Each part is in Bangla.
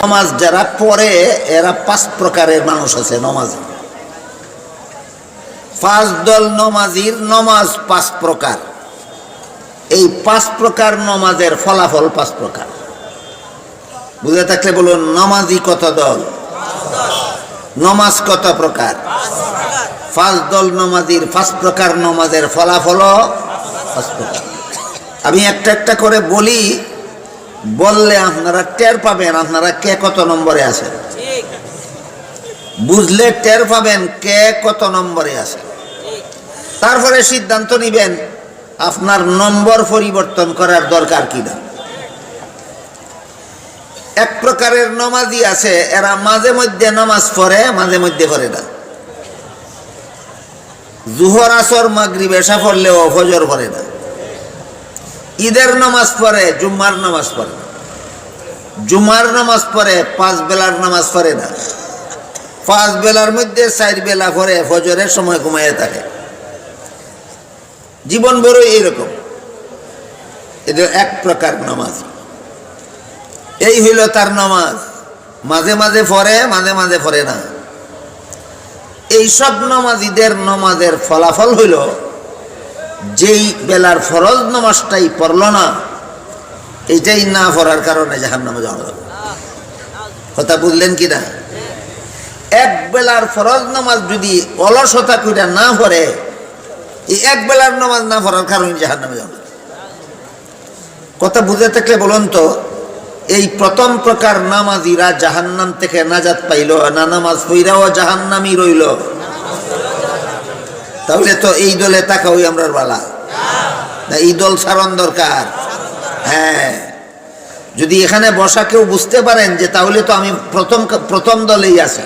নমাজ যারা পড়ে এরা 5 প্রকারের মানুষ আছে নমাজে। 5 দল নমাজির নমাজ 5 প্রকার। এই 5 প্রকার নমাজের ফলাফল 5 প্রকার। বুঝে থাকলে বলুন, নমাজি কত দল, নমাজ কত প্রকার? 5 দল নমাজির 5 প্রকার নমাজের ফলাফল 5 প্রকার। আমি একটা একটা করে বলি, বললে আপনারা টের পাবেন আপনারা কে কত নম্বরে আছেন। বুঝলে টের পাবেন কে কত নম্বরে আছে। তারপরে সিদ্ধান্ত নিবেন আপনার নম্বর পরিবর্তন করার দরকার কিনা। এক প্রকারের নমাজি আছে, এরা মাঝে মধ্যে নামাজ পড়ে, মাঝে মধ্যে পড়ে না। জুহর আসর মাগরিব এশা পড়লেও ফজর পড়ে না। ঈদের নামাজ পড়ে, জুম্মার নামাজ পড়ে। জুমার নামাজ পড়ে, 5 বেলার নামাজ পড়ে না। 5 বেলার মধ্যে 4 বেলা পড়ে, ফজরের সময় ঘুমাইয়ে থাকে। জীবন বড় এইরকম। এদের এক প্রকার নামাজ। এই হইল তার নামাজ, মাঝে মাঝে পড়ে, মাঝে মাঝে পড়ে না। এই সব নামাজিদের নামাজের ফলাফল হইল, যেই বেলার ফরজ নামাজটাই পড়ল না, এইটাই না পড়ার কারণে জাহান্নামে যাওয়া যাবে। কথা বুঝলেন কিনা? এক বেলার ফরজ নামাজ যদি অলসতা কইরা না পড়ে, এই এক বেলার নামাজ না পড়ার কারণে জাহান্নামে যাবে। কথা বুঝে থাকলে বলুন তো, এই প্রথম প্রকার নামাজিরা জাহান্নাম থেকে নাজাত পাইল না নামাজ পইরাও জাহান্নামই রইল? তাহলে তো এই দলে তাকা হই আমরা বালা না, এই দল সারণ দরকার। হ্যাঁ, যদি এখানে বসা কেউ বুঝতে পারেন যে তাহলে তো আমি প্রথম দলেই আছি,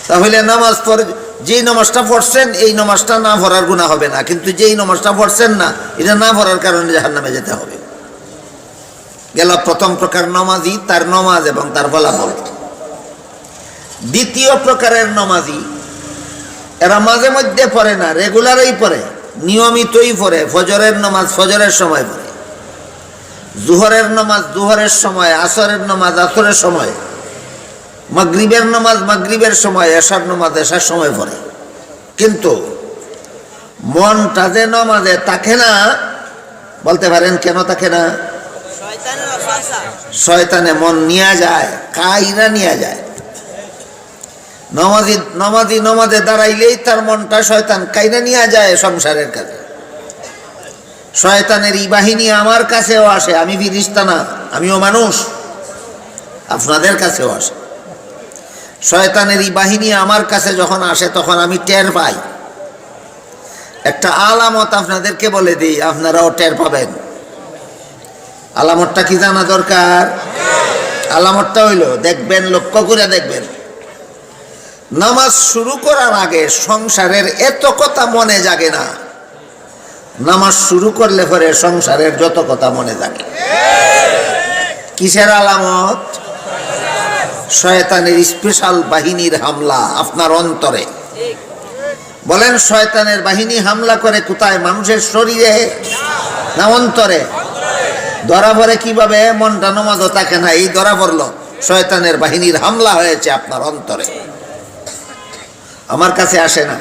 তাহলে নামাজ পড়ে যেই নামাজটা পড়ছেন এই নামাজটা না পড়ার গুনাহ হবে না, কিন্তু যেই নামাজটা পড়ছেন না এটা না পড়ার কারণে জাহান্নামে যেতে হবে। গেল প্রথম প্রকার নমাজি, তার নমাজ এবং তার ফলাফল। দ্বিতীয় প্রকারের নমাজি, এরা মাঝে মধ্যে পড়ে না, রেগুলারই পড়ে, নিয়মিতই পড়ে। ফজরের নামাজ ফজরের সময় পড়ে, জুহরের নামাজ জুহরের সময়, আসরের নামাজ আসরের সময়, মাগরিবের নামাজ মাগরিবের সময়, এশার নামাজ এশার সময় পড়ে। কিন্তু মনটা যে নামাজে থাকে না, বলতে পারেন কেন থাকে না? শয়তানে মন নিয়ে যায়, কাইরা নিয়ে যায়। নমাজে দাঁড়াইলেই তার মনটা শয়তান কাইরা নিয়ে যায় সংসারের কাছে। শয়তানের এই বাহিনী আমার কাছেও আসে, আমি ফিরিস্তা না, আমিও মানুষ, আপনাদের কাছেও আসে। শয়তানের এই বাহিনী আমার কাছে যখন আসে তখন আমি টের পাই। একটা আলামত আপনাদেরকে বলে দিই, আপনারাও টের পাবেন। আলামতটা কি জানা দরকার? আলামতটা হইল, দেখবেন, লক্ষ্য করে দেখবেন, নামাজ শুরু করার আগে সংসারের এত কথা মনে জাগে না, নামাজ শুরু করলে পরে সংসারের যত কথা মনে জাগে। কিসের আলামত? শয়তানের স্পেশাল বাহিনীর হামলা আপনার অন্তরে। বলেন, শয়তানের বাহিনী হামলা করে কোথায়? মানুষের শরীরে না অন্তরে? ধরা পড়ে কিভাবে? মনটা নামাজও থাকে না, এই ধরা পড়লো শয়তানের বাহিনীর হামলা হয়েছে আপনার অন্তরে। আমার কাছে আসে না,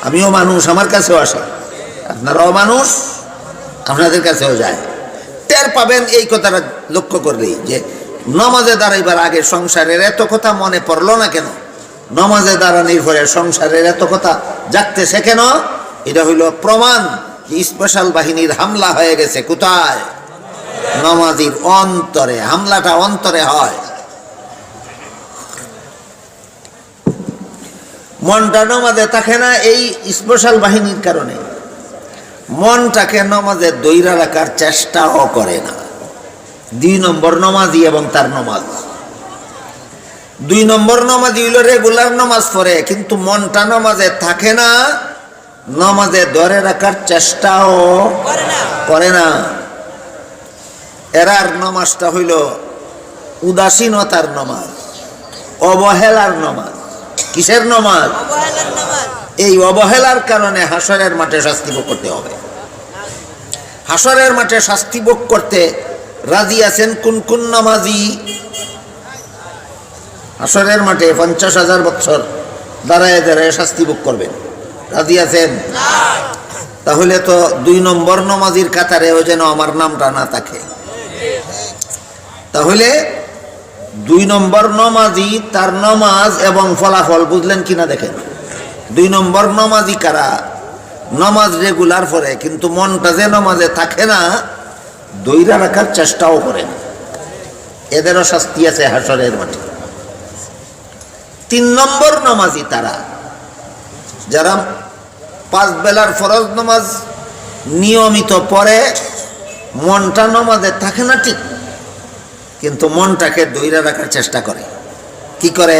আমিও মানুষ, আমার কাছেও আসে, আপনারাও মানুষ, আপনাদের কাছেও যায়। টের পাবেন এই কথাটা লক্ষ্য করলেই, যে নামাজে দাঁড়াইবার আগে সংসারের এত কথা মনে পড়লো না কেন? নামাজে দাঁড়ানোর পরে সংসারের এত কথা জাগতেছে কেন? এটা হইল প্রমাণ স্পেশাল বাহিনীর হামলা হয়ে গেছে। কোথায়? নামাজীর অন্তরে। হামলাটা অন্তরে হয়। মনটা নামাজে থাকে না এই স্পেশাল বাহিনীর কারণে। মনটাকে নামাজে দইরা রাখার চেষ্টাও করে না। 2 নম্বর নামাজি এবং তার নামাজ। 2 নম্বর নামাজি হইল রেগুলার নামাজ পড়ে, কিন্তু মনটা নামাজে থাকে না, নামাজে ধরে রাখার চেষ্টাও করে না। এরার নামাজটা হইল উদাসীনতার নামাজ, অবহেলার নামাজ। কিসের নামাজ? এই অবহেলার কারণে হাসরের মাঠে শাস্তি ভোগ করতে হবে। হাসরের মাঠে শাস্তি ভোগ করতে রাজি আছেন কোন কোন নামাজি হাসরের মাঠে 50,000 বছর দাঁড়ায় দাঁড়ায় শাস্তি ভোগ করবেন? রাজি আছেন? তাহলে তো 2 নম্বর নামাজির কাতারেও যেন আমার নামটা না থাকে। তাহলে 2 নম্বর নামাজি তার নামাজ এবং ফলাফল বুঝলেন কিনা দেখেন। 2 নম্বর নামাজি কারা? নামাজ রেগুলার পড়ে কিন্তু মনটা যে নামাজে থাকে না, দইরা রাখার চেষ্টাও করে না, এদেরও শাস্তি আছে হাসরের মাঠে। 3 নম্বর নামাজি তারা যারা 5 বেলার ফরজ নামাজ নিয়মিত পড়ে, মনটা নামাজে থাকে না ঠিক, কিন্তু মনটাকে দইরা রাখার চেষ্টা করে। কি করে?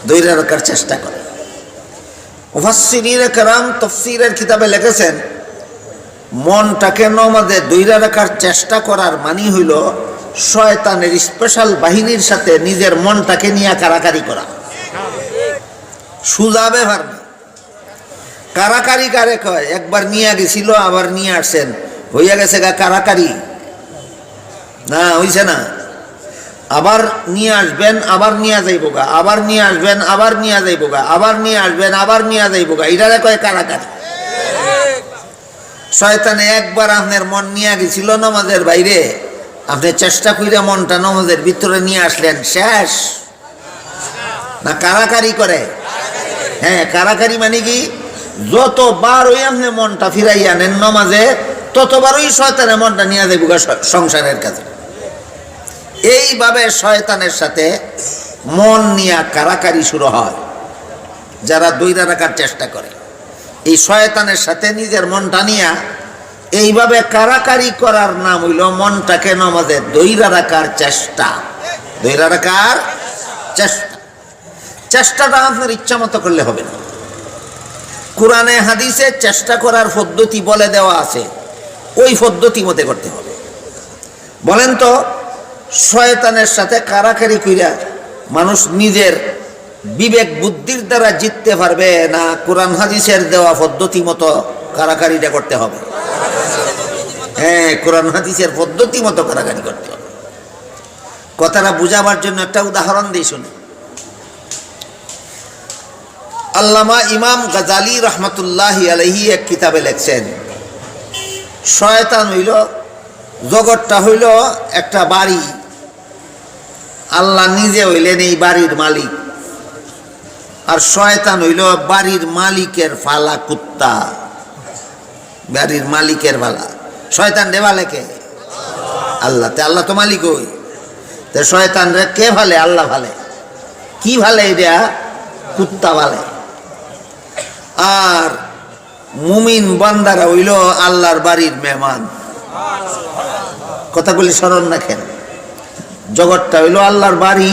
দইরা রাখার চেষ্টা করে। মুফাসসিরিনে কেরাম তাফসীরের কিতাবে লিখেছেন, মনটাকে নামাজে দইরা রাখার চেষ্টা করার মানে হইল শয়তানের স্পেশাল বাহিনীর সাথে নিজের মনটাকে নিয়ে কারাকারি করা। সুজা ব্যবহার না। কারাকারি কারে কয়? একবার নিয়ে গেছিল আবার নিয়ে আসছেন, হইয়া গেছে গা কারাকারি না, হইছে না, আবার নিয়ে আসবেন, আবার নিয়ে যাইবো গা, আবার নিয়ে আসবেন, আবার নিয়ে যাইবো গা, আবার নিয়ে আসবেন, আবার নিয়ে যাইবো গা, এটারে কয় কারাকারি। শয়তানে একবার আপনার মন নিয়ে গেছিল নামাজের বাইরে, আপনি চেষ্টা কইরা মনটা নামাজের ভিতরে নিয়ে আসলেন, শেষ না? কারাকারি করে। হ্যাঁ, কারাকারি মানে কি? যতবার ওই আপনি মনটা ফিরাইয়া নেন নামাজে, ততবারই শয়তানের মনটা নিয়ে যাইব সংসারের কাছে। এইভাবে শয়তানের সাথে মন নিয়ে কারাকারি শুরু হয় যারা দইরা রাখার চেষ্টা করে। এই শয়তানের সাথে নিজের মনটা নিয়ে এইভাবে কারাকারি করার নাম হইল মনটাকে নামাজে দইরা রাখার চেষ্টা। দইরা রাখার চেষ্টা, চেষ্টাটা আপনার ইচ্ছা মতো করলে হবে না। কোরআনে হাদিসে চেষ্টা করার পদ্ধতি বলে দেওয়া আছে, ওই পদ্ধতি মতে করতে হবে। বলেন তো, শয়তানের সাথে কারাকারি কইরা মানুষ নিজের বিবেক বুদ্ধির দ্বারা জিততে পারবে না কোরআন হাদিসের দেওয়া পদ্ধতি মতো কারাকারিটা করতে হবে? হ্যাঁ, কোরআন হাদিসের পদ্ধতি মতো কারাকারি করতে হবে। কথাটা বুঝাবার জন্য একটা উদাহরণ দিই, শুনুন। আল্লামা ইমাম গাজালি রহমতুল্লাহি আলাইহি এক কিতাবে লেখছেন, শয়তান হইল, জগৎটা হইল একটা বাড়ি, আল্লাহ নিজে হইলেন এই বাড়ির মালিক, আর শয়তান হইল বাড়ির মালিকের ফালা কুত্তা। বাড়ির মালিকের ফালা। শয়তান রে ভালে কে? আল্লাহ। তে আল্লাহ তো মালিক হই, তে শয়তান রে কে ভালে? আল্লাহ ভালে। কি ভালে? এটা কুত্তা ভালে। আর মুমিন বান্দারা হইল আল্লাহর বাড়ির মেহমান। কথাগুলি স্মরণ রাখেন। জগৎটা হইল আল্লাহর বাড়ি,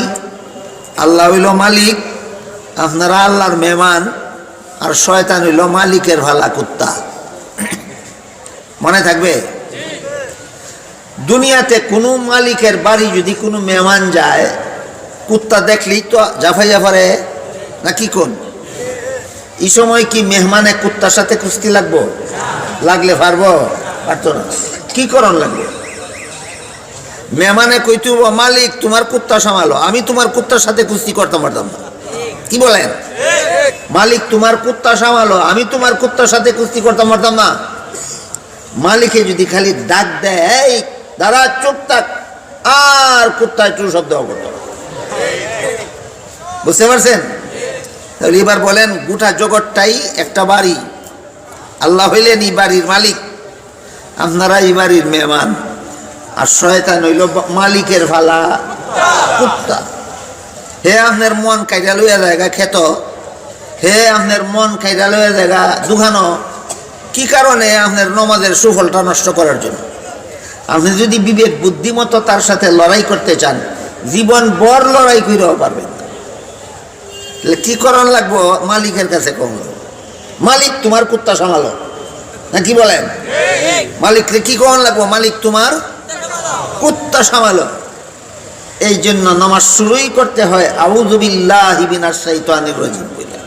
আল্লাহ হইল মালিক, আপনারা আল্লাহর মেহমান, আর শয়তান হইল মালিকের ভালা কুত্তা। মনে থাকবে? দুনিয়াতে কোনো মালিকের বাড়ি যদি কোনো মেহমান যায়, কুত্তা দেখলেই তো জাফাইয়া পারে না? কি কোন এই সময় কি মেহমানে কুত্তার সাথে কুস্তি লাগবো? লাগলে পারবো? পারতো না। কি করণ লাগবে? মেহমানে কইতে মালিক তোমার কুত্তা সামালো, আমি তোমার কুত্তার সাথে কুস্তি করতে পারতাম না। কি বলেন? মালিক তোমার কুত্তা সামালো, আমি তোমার কুত্তার সাথে কুস্তি করতে পারতাম না। মালিকে যদি খালি ডাক দেয়, এই দাঁড়া, চুপ থাক, আর কুত্তা একটু শব্দ করতো। বুঝতে পারছেন? তাহলে এবার বলেন, গোটা জগৎটাই একটা বাড়ি, আল্লাহ হইলেন এই বাড়ির মালিক, আপনারা এই বাড়ির মেহমান, আর শয়তান হইল মালিকের ফালা কুত্তা। হে আপনার মন কাইরা লইয়া জায়গা খেত, হে আপনার মন কাইরা লইয়া জায়গা দুখানো। কি কারণে? আপনার নমাজের সুফলটা নষ্ট করার জন্য। আপনি যদি বিবেক বুদ্ধিমতো তার সাথে লড়াই করতে চান, জীবন বর লড়াই করেও পারবেন না। কি করণ লাগবো? মালিকের কাছে কম, মালিক তোমার কুত্তা সামালো, না কি বলেন? মালিক কি করণ লাগবো? মালিক তোমার কুত্তা সামালো। এই জন্য নামাজ শুরুই করতে হয় আউযু বিল্লাহি মিনাশ শাইতানির রাজিম বলে।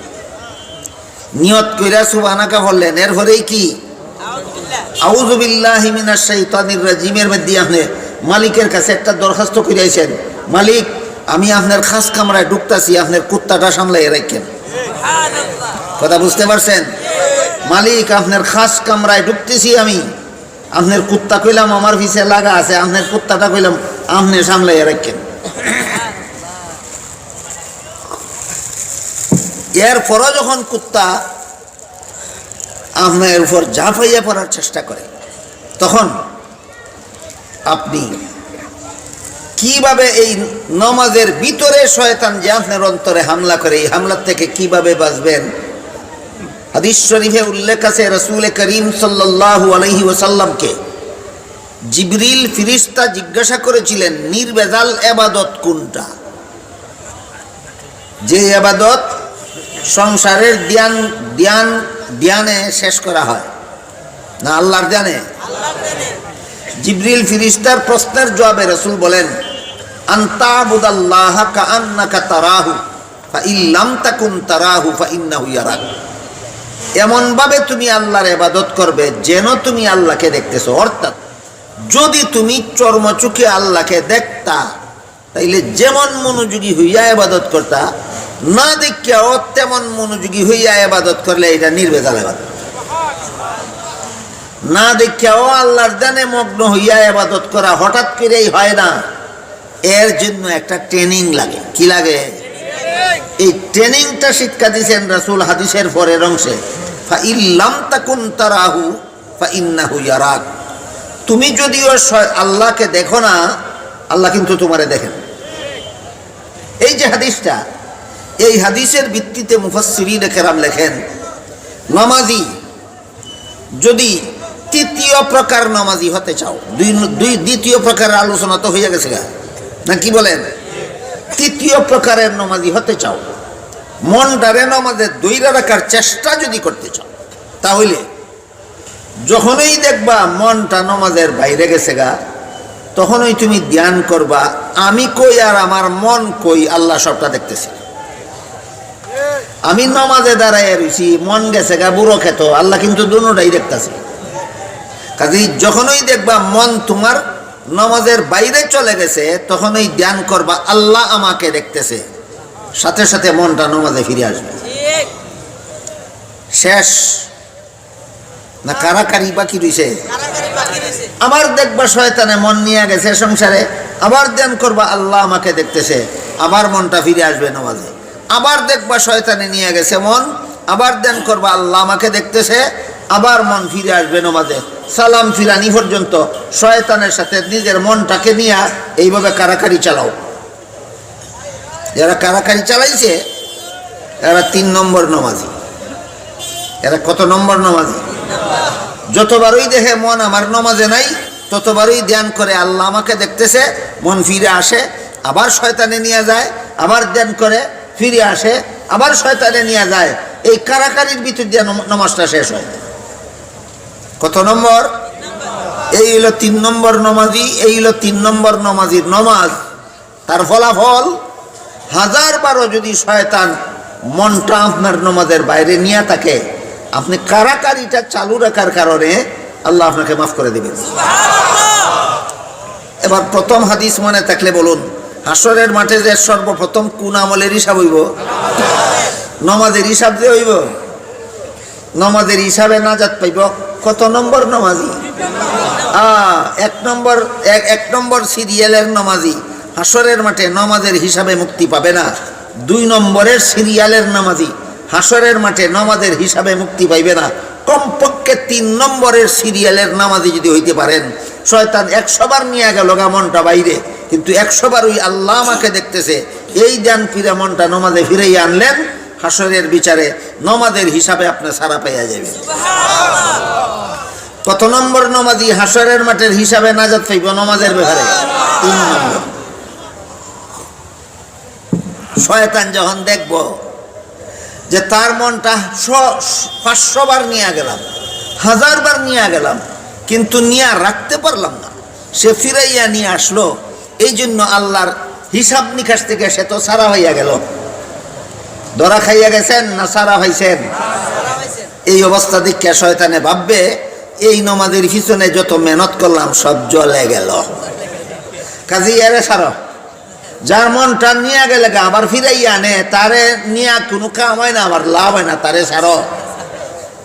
নিয়ত কইরা সুবহানাকা বললেন, এরপরেই কি আউযু বিল্লাহি মিনাশ শাইতানির রাজিমের মধ্যে আপনি মালিকের কাছে একটা দরখাস্ত করিয়াছেন, মালিক আমি আপনার খাস কামরায় ঢুকতাছি, আপনার কুত্তাটা সামলাই রাখেন। কথা বুঝতে পারছেন? মালিক আপনার খাস কামরায় ঢুকতেছি আমি, আপনার কুত্তা কইলাম আমার পিছে লাগা আছে, আপনার কুত্তাটা কইলাম আপনি সামলাই রাখেন। এরপরও যখন কুত্তা আপনার উপর ঝাঁপাইয়া পড়ার চেষ্টা করে, তখন আপনি কিভাবে এই নামাজের ভিতরে শয়তান যে আপনার অন্তরে হামলা করে, এই হামলার থেকে কিভাবে বাঁচবেন? হাদিস শরীফে উল্লেখ আছে, রাসূল করিম সাল্লাল্লাহু আলাইহি ওয়াসাল্লামকে জিবরিল ফেরেশতা জিজ্ঞাসা করেছিলেন নির্ভেজাল ইবাদত কোনটা, যে ইবাদত সংসারের ধ্যানে শেষ করা হয় না আল্লাহর ধ্যানে? জিবরিল ফেরেশতার প্রশ্নের জবাবে রাসূল বলেন, আনতা আবুদাল্লাহা কাআন্নাকা তারাহু ফাইন লাম তাকুন তারাহু ফাইন্নাহু ইয়ারাক। এমন ভাবে তুমি আল্লাহর ইবাদত করবে যেন তুমি আল্লাহকে দেখতেছো। অর্থাৎ যদি তুমি চর্মচোখে আল্লাহকে দেখতা, তাইলে যেমন মনোযোগী হইয়া ইবাদত করতা, না দেখিয়াও তেমন মনোযোগী হইয়া ইবাদত করলে এটা নির্ভেজাল ইবাদত। না দেখিয়াও আল্লাহর ধ্যানে মগ্ন হইয়া ইবাদত করা হঠাৎ করেই হয় না, এর জন্য একটা ট্রেনিং লাগে। কি লাগে? এই ট্রেনিংটা শিক্ষা দিয়েছেন রাসূল হাদিসের পরের অংশে, ফাইন লাম তাকুন তারাহু ফাইন্নাহু ইয়ারাক। তুমি যদিও আল্লাহকে দেখো না, আল্লাহ কিন্তু তোমারে দেখেন। এই যে হাদিসটা, এই হাদিসের ভিত্তিতে মুফাসসিরিন কেরাম লেখেন, নামাজি যদি তৃতীয় প্রকার নামাজি হতে চাও, দ্বিতীয় প্রকারের আলোচনা তো হয়ে গেছে না, কি বলেন? তৃতীয় প্রকারের নামাজি হতে চাও, মনটারে নামাজে দইরা রাখার চেষ্টা যদি করতে চাও, তাহলে যখনই দেখবা মনটা নামাজের বাইরে গেছে তখনই তুমি ধ্যান করবা আমি কই আর আমার মন কই, আল্লাহ সবটা দেখতেছি। আমি নামাজে দাঁড়াইয়া রয়েছি, মন গেছে বুড়ো খেত, আল্লাহ কিন্তু দুটোটাই দেখতেছে। কাজেই যখনই দেখবা মন তোমার নামাজের বাইরে চলে গেছে, তখনই ধ্যান করবা আল্লাহ আমাকে দেখতেছে, সাথে সাথে মনটা নামাজে ফিরে আসবে। শেষ না কারাকারি বাকি রইছে? আবার দেখবা শয়তানে মন নিয়ে গেছে সংসারে, আবার ধ্যান করবা আল্লাহ আমাকে দেখতেছে, আবার মনটা ফিরে আসবে নামাজে। আবার দেখবা শয়তানে নিয়ে গেছে মন, আবার ধ্যান করবা আল্লাহ আমাকে দেখতেছে, আবার মন ফিরে আসবে নামাজে। সালাম ফিরানি পর্যন্ত শয়তানের সাথে নিজের মনটাকে নিয়ে এইভাবে কারাকারি চালাও। যারা কারাকারি চালাইছে এরা 3 নম্বর নামাজি। এরা কত নম্বর নামাজি? যতবারই দেখে মন আমার নামাজে নাই, ততবারই ধ্যান করে আল্লাহ আমাকে দেখতেছে, মন ফিরে আসে, আবার শয়তানে নিয়ে যায়, আবার ধ্যান করে ফিরে আসে, আবার শয়তানে নিয়ে যায়। এই কারাকারির ভিতর দিয়ে নামাজটা শেষ হয়। কত নম্বর? এই হলো 3 নম্বর নামাজি। এই হলো 3 নম্বর নামাজির নামাজ। তার ফলাফল 1000বারও যদি শয়তান মনটা আপনার নামাজের বাইরে নিয়ে থাকে, আপনি কারাকারিটা চালু রাখার কারণে আল্লাহ আপনাকে মাফ করে দিবেন। এবার প্রথম হাদিস মনে থাকলে বলুন, হাসরের মাঠে যে সর্বপ্রথম কোন আমলের হিসাব হইব? নামাজের হিসাব যে হইব। নামাজের হিসাবে নাজাত পাইব কত নম্বর নামাজি? 1 নম্বর সিরিয়ালের নামাজি হাসরের মাঠে নামাজের হিসাবে মুক্তি পাবে না। 2 নম্বরের সিরিয়ালের নামাজি হাসরের মাঠে নামাজের হিসাবে মুক্তি পাইবে না। কমপক্ষে 3 নম্বরের সিরিয়ালের নামাজি যদি হইতে পারেন, শয়তান 100 বার নিয়ে গেল মনটা বাইরে, কিন্তু 100 বার ওই আল্লাহ আমাকে দেখতেছে এই ধ্যান ফিরে মনটা নামাজে ফিরেই আনলেন, হাসরের বিচারে নামাজের হিসাবে আপনি সারা পাইয়া যাবেন। কত নম্বর নামাজি হাসরের মাঠের হিসাবে নাজাত পাইব নামাজের ব্যাপারে? 3 নম্বর। শয়তান যখন দেখব যে তার মনটা 500 বার নিয়ে গেলাম, 1000 বার নিয়ে গেলাম, কিন্তু নিয়ে রাখতে পারলাম না, সে ফিরাইয়া নিয়ে আসলো, এই জন্য আল্লাহর হিসাব নিকাশ থেকে সে তো সারা হইয়া গেল। ধরা খাইয়া গেছেন না সারা হইছেন? এই অবস্থা দেখে শয়তানে ভাববে এই নামাজের পিছনে যত মেহনত করলাম সব জলে গেল। কাজী এরে সারো, যার মনটা নিয়ে গেলে আবার ফিরাইয়া আনে, তারে নিয়ে কোনো কাম হয় না, আবার লাভ হয় না, তারে সারো।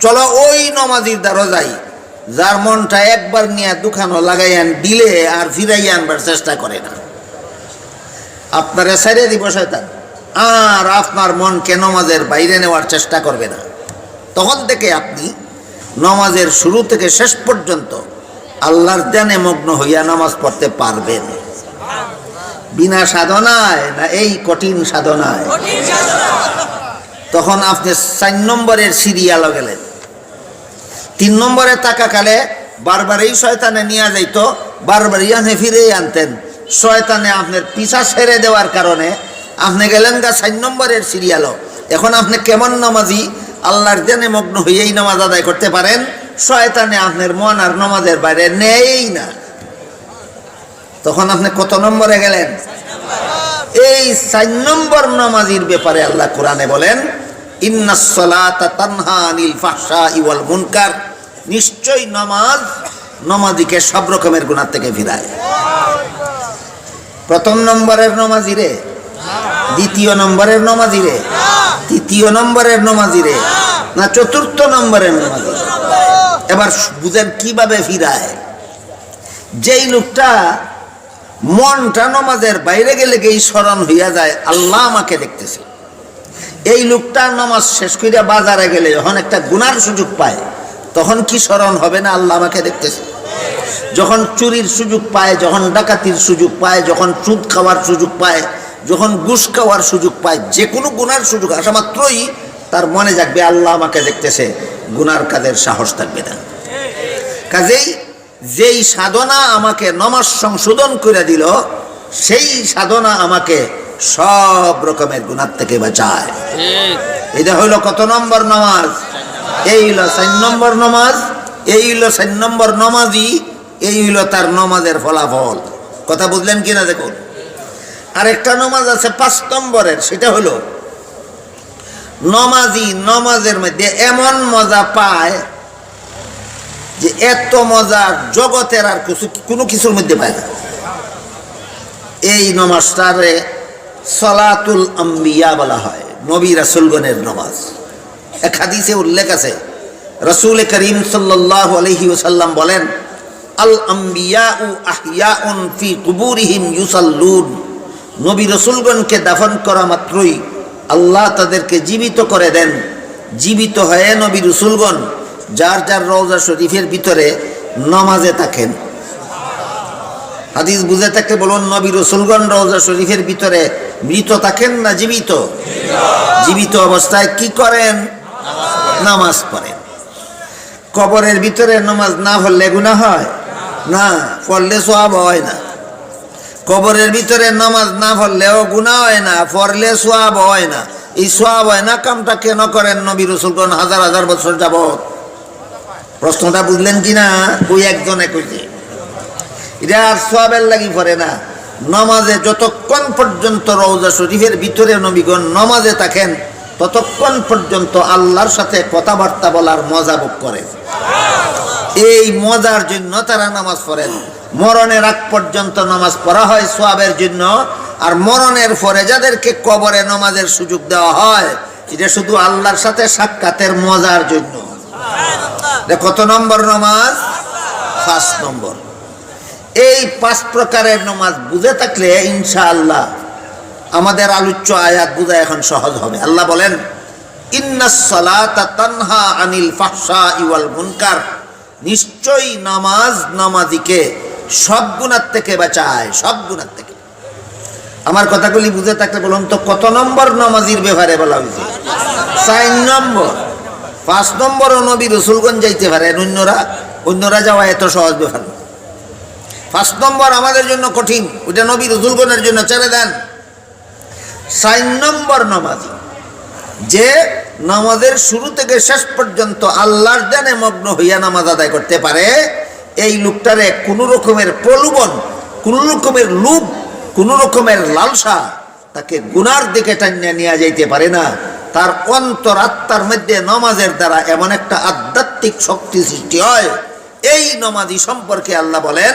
চলো ওই নমাজির দ্বারা যাই, যার মনটা একবার নিয়ে দুখানো লাগাইয়ান দিলে আর ফিরাইয়া আনবার চেষ্টা করে না। আপনারে ছেড়ে দিব শয়তান, আর আপনার মনকে নমাজের বাইরে নেওয়ার চেষ্টা করবে না। তখন থেকে আপনি নমাজের শুরু থেকে শেষ পর্যন্ত আল্লাহর ধ্যানে মগ্ন হইয়া নামাজ পড়তে পারবেন। বিনা সাধনায় না এই কঠিন সাধনায়? তখন আপনি 4 নম্বরের সিরিয়ালও গেলেন। 3 নম্বরে তাকাকালে বারবারই শয়তানে নিয়ে যাইত, বারবারই আনে ফিরে আনতেন। শয়তানে আপনার পিছা ছেড়ে দেওয়ার কারণে আপনি গেলেন গা 4 নম্বরের সিরিয়ালও। এখন আপনি কেমন নামাজি, আল্লাহর ধ্যানে মগ্ন হইয়াই নামাজ আদায় করতে পারেন, শয়তানে আপনার মন আর নামাজের বাইরে নেই না। তখন আপনি কত নম্বরে গেলেন? এই 4 নম্বর নামাজির ব্যাপারে আল্লাহ কোরআনে বলেন, ইন্নাস সালাতা তানহা আনিল ফাহশাই ওয়াল মুনকার, নিশ্চয় নামাজ নামাজিকে সব রকমের গুনাহ থেকে ফিরায়। প্রথম নম্বরের নামাজিরে, দ্বিতীয় নম্বরের নামাজিরে, তৃতীয় নম্বরের নামাজিরে, না চতুর্থ নম্বরের নামাজিরে? এবার বুঝেন কিভাবে ফিরায়। যেই লোকটা মনটা নামাজের বাইরে গেলে গিয়ে স্মরণ হইয়া যায় আল্লাহ আমাকে দেখতেছে, এই লোকটা নামাজ শেষ করিয়া বাজারে গেলে যখন একটা গুনার সুযোগ পায়, তখন কি স্মরণ হবে না আল্লাহ আমাকে দেখতেছে? যখন চুরির সুযোগ পায়, যখন ডাকাতির সুযোগ পায়, যখন সুদ খাওয়ার সুযোগ পায়, যখন ঘুষ খাওয়ার সুযোগ পায়, যে কোনো গুনার সুযোগ আসা মাত্রই তার মনে জাগবে আল্লাহ আমাকে দেখতেছে, গুনার কাজের সাহস থাকবে না। কাজেই যেই সাধনা আমাকে নামাজ সংশোধন করে দিল, সেই সাধনা আমাকে সব রকমের গুনাহ থেকে বাঁচায়। এটা হইল কত নম্বর নামাজ? এই হইল 4 নম্বর নামাজ, এই হইল 4 নম্বর নামাজি, এই হইল তার নামাজের ফলাফল। কথা বুঝলেন কিনা দেখুন। আরেকটা নামাজ আছে 5 নম্বরের, সেটা হলো নামাজি নামাজের মধ্যে এমন মজা পায় যে এত মজা জগতের আর কোনো কিছুর মধ্যে পায় না। এই নামাজটারে সালাতুল আম্বিয়া বলা হয়, নবী রাসূলগণের নামাজ। এক হাদিসে উল্লেখ আছে, রাসূল করিম সাল্লাল্লাহু আলাইহি ওয়াসাল্লাম বলেন, আল আম্বিয়াউ আহইয়াউন ফি কুবুরিহিম ইউসাল্লুন, নবী রাসূলগণকে দাফন করা মাত্রই আল্লাহ তাদেরকে জীবিত করে দেন। জীবিত হয়ে নবী রাসূলগণ যার যার রওজা শরীফের ভিতরে নামাজে থাকেন। হাদিস বুঝে থাকতে বলুন, নবী রাসূলগণ রওজা শরীফের ভিতরে মৃত থাকেন না জীবিত? জীবিত অবস্থায় কি করেন? নামাজ পড়েন। কবরের ভিতরে নামাজ না পড়লে গুনাহ হয় না, পড়লে সওয়াব হয় না। কবরের ভিতরে নামাজ না পড়লেও গুনাহ হয় না, পড়লে সওয়াব হয় না। এই সওয়াব হয় না কামটা কেন করেন নবী রাসূলগণ হাজার হাজার বছর যাবত? প্রশ্নটা বুঝলেন কিনা? ওই একজনে কইছে এটা আর সওয়াবের লাগি পড়ে না, নামাজে যতক্ষণ পর্যন্ত রওজা শরীফের ভিতরে নবীগণ নামাজে থাকেন ততক্ষণ পর্যন্ত আল্লাহর সাথে কথাবার্তা বলার মজা ভোগ করেন। এই মজার জন্য তারা নামাজ পড়েন। মরণের আগ পর্যন্ত নামাজ পড়া হয় সওয়াবের জন্য, আর মরণের পরে যাদেরকে কবরে নামাজের সুযোগ দেওয়া হয় এটা শুধু আল্লাহর সাথে সাক্ষাতের মজার জন্য। কত নম্বর নামাজ? 5 নম্বর। এই 5 প্রকারের নামাজ বুঝে থাকলে ইনশাআল্লাহ আমাদের আলোচ্য আয়াত বুঝা এখন সহজ হবে। আল্লাহ বলেন, ইন্নাস সালাতা তানহা আনিল ফাহশাই ওয়াল মুনকার, নিশ্চয়ই নামাজ নামাজিকে সব গুনাহ থেকে বাঁচায়, সব গুনাহ থেকে। আমার কথাগুলি বুঝে থাকলে বলুন তো কত নম্বর নামাজির ব্যাপারে বলা হয়েছে? 4 নম্বর। 5 নম্বরও নবী রাসূলগণ যাইতে পারেন, অন্যরা যাওয়া এত সহজ ব্যাপার না। 5 নম্বর আমাদের জন্য কঠিন, ওইটা নবী রাসূলগণের জন্য ছেড়ে দেন। 4 নম্বর নামাজি যে নামাজের শুরু থেকে শেষ পর্যন্ত আল্লাহর ধ্যানে মগ্ন হইয়া নামাজ আদায় করতে পারে, এই লোকটারে কোনো রকমের প্রলোভন, কোনো রকমের লোভ, কোনো রকমের লালসা তাকে গুনার দিকে টানিয়ে নিয়ে যাইতে পারে না। তার অন্তরাত্মার মধ্যে নামাজের দ্বারা এমন একটা আধ্যাত্মিক শক্তি সৃষ্টি হয়। এই নামাজি সম্পর্কে আল্লাহ বলেন,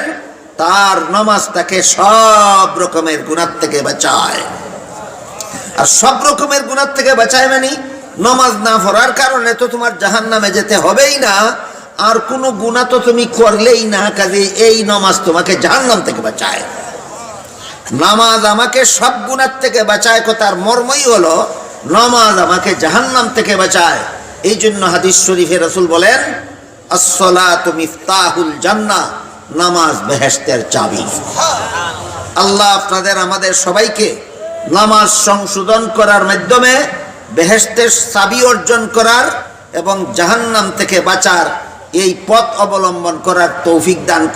তার নামাজ তাকে সব রকমের গুনাহ থেকে বাঁচায়। আর সব রকমের গুনাহ থেকে বাঁচায় মানে নামাজ না পড়ার কারণে তো তোমার জাহান্নামে যেতে হবেই না, আর কোনো গুনাহ তো তুমি করলেই না, কাজে এই নামাজ তোমাকে জাহান্নাম থেকে বাঁচায়। নামাজ আমাকে সব গুনাহ থেকে বাঁচায়, কথার মর্মই হলো নামাজ আমাকে জাহান্নাম থেকে বাঁচায়। এই জন্য হাদিস শরীফে রাসূল বলেন, আসসালাতু মিফতাহুল জান্নাহ, নামাজ বেহেশতের চাবি। আল্লাহ আপনাদের আমাদের সবাইকে নামাজ সংশোধন করার মাধ্যমে বেহেশতের চাবি অর্জন করার এবং জাহান্নাম থেকে বাঁচার এই পথ অবলম্বন করার তৌফিক দান করুন।